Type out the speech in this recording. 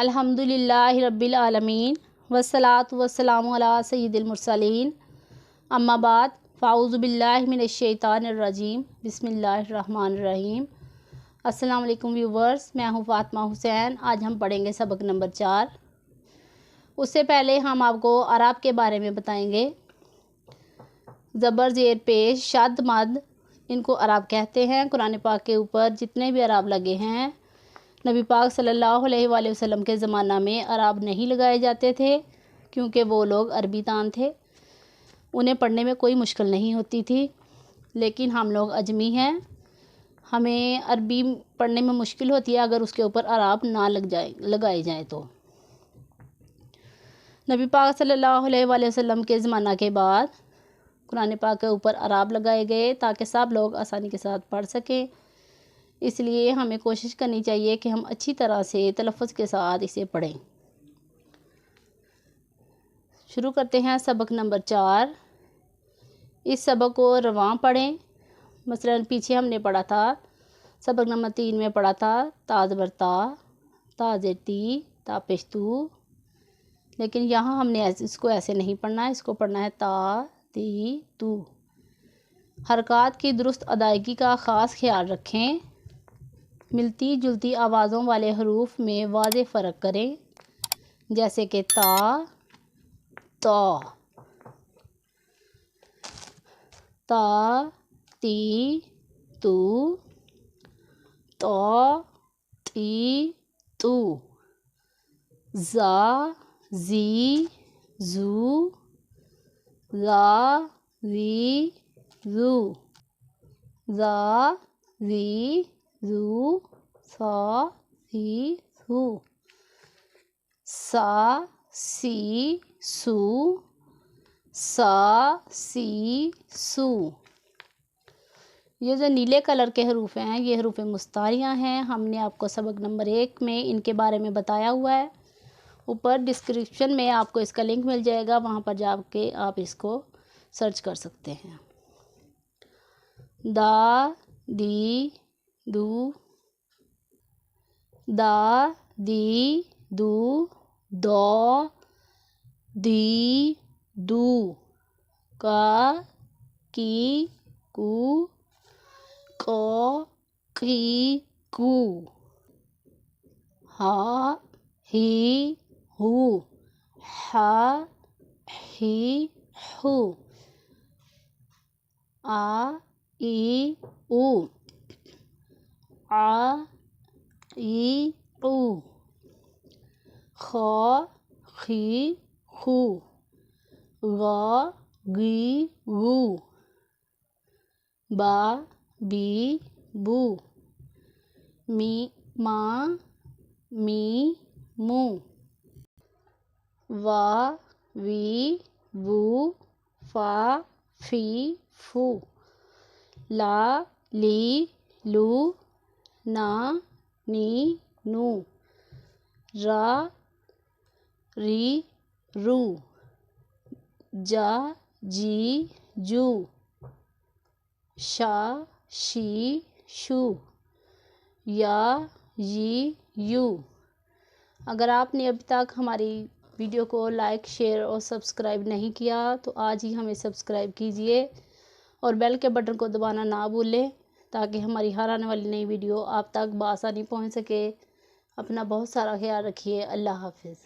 अल्हम्दुलिल्लाहि रब्बिल आलमीन वस्सलातु वस्सलामु अला सय्यिदिल मुरसलीन अम्मा बाद फ़ाऊज़ु बिल्लाहि मिनश शैतानिर रजीम बिस्मिल्लाहिर रहमानिर रहीम। अस्सलाम वालेकुम व्यूवर्स, मैं हूँ फ़ातिमा हुसैन। आज हम पढ़ेंगे सबक नंबर 4। उससे पहले हम आपको अरब के बारे में बताएंगे। ज़बर ज़ेर पेश शद मद, इनको अरब कहते हैं। कुरान पाक के ऊपर जितने भी अरब लगे हैं, नबी पाक सल्लल्लाहु अलैहि वसल्लम के ज़माना में अरब नहीं लगाए जाते थे, क्योंकि वो लोग अरबी तान थे, उन्हें पढ़ने में कोई मुश्किल नहीं होती थी। लेकिन हम लोग अजमी हैं, हमें अरबी पढ़ने में मुश्किल होती है अगर उसके ऊपर अरब ना लगाए जाए तो। नबी पाक सल्लल्लाहु अलैहि वसल्लम के ज़माना के बाद कुरान पाक के ऊपर अरब लगाए गए ताकि सब लोग आसानी के साथ पढ़ सकें। इसलिए हमें कोशिश करनी चाहिए कि हम अच्छी तरह से तलफ़्फ़ुज़ के साथ इसे पढ़ें। शुरू करते हैं सबक नंबर 4। इस सबक को रवां पढ़ें। मसलन पीछे हमने पढ़ा था, सबक नंबर 3 में पढ़ा था ताज़ बरता, ताज़ेती, तापेशतू। लेकिन यहाँ हमने इसको ऐसे नहीं पढ़ना है, इसको पढ़ना है ता ती तू। हरकत की दुरुस्त अदायगी का ख़ास ख्याल रखें। मिलती जुलती आवाज़ों वाले हरूफ में वाज़े फ़र्क करें, जैसे कि ता, तो, ता, ती, तू, तो, ती, तू, ज़ा, ज़ी, ज़ू, ज़ा, ज़ी, ज़ू, ज़ा, ज़ी, ज़ू, सा, सी, सू, सा, सी, सू, सा, सी, सू। ये जो नीले कलर के हरूफ हैं, ये हरूफ मुस्तारियाँ हैं। हमने आपको सबक नंबर 1 में इनके बारे में बताया हुआ है। ऊपर डिस्क्रिप्शन में आपको इसका लिंक मिल जाएगा, वहाँ पर जाके आप इसको सर्च कर सकते हैं। दा, दी, दू, दा, दी, दू, दो, दी, दू, का, की, कू, को, की, कू, हा, ही, हू, हा, ही, हू, आ, ई, ऊ, आ, ई, ऊ, खो, खी, खू, गा, गी, गू, बा, बी, बू, मी, मा, मी, मू, वा, वी, वू, फा, फी, फू, ला, ली, लू, ना, नी, नू, रा, री, रू, जा, जी, जू, शा, शी, शू, या, यी, यू। अगर आपने अभी तक हमारी वीडियो को लाइक, शेयर और सब्सक्राइब नहीं किया तो आज ही हमें सब्सक्राइब कीजिए और बेल के बटन को दबाना ना भूलें, ताकि हमारी हर आने वाली नई वीडियो आप तक बआसानी पहुंच सके। अपना बहुत सारा ख्याल रखिए। अल्लाह हाफिज़।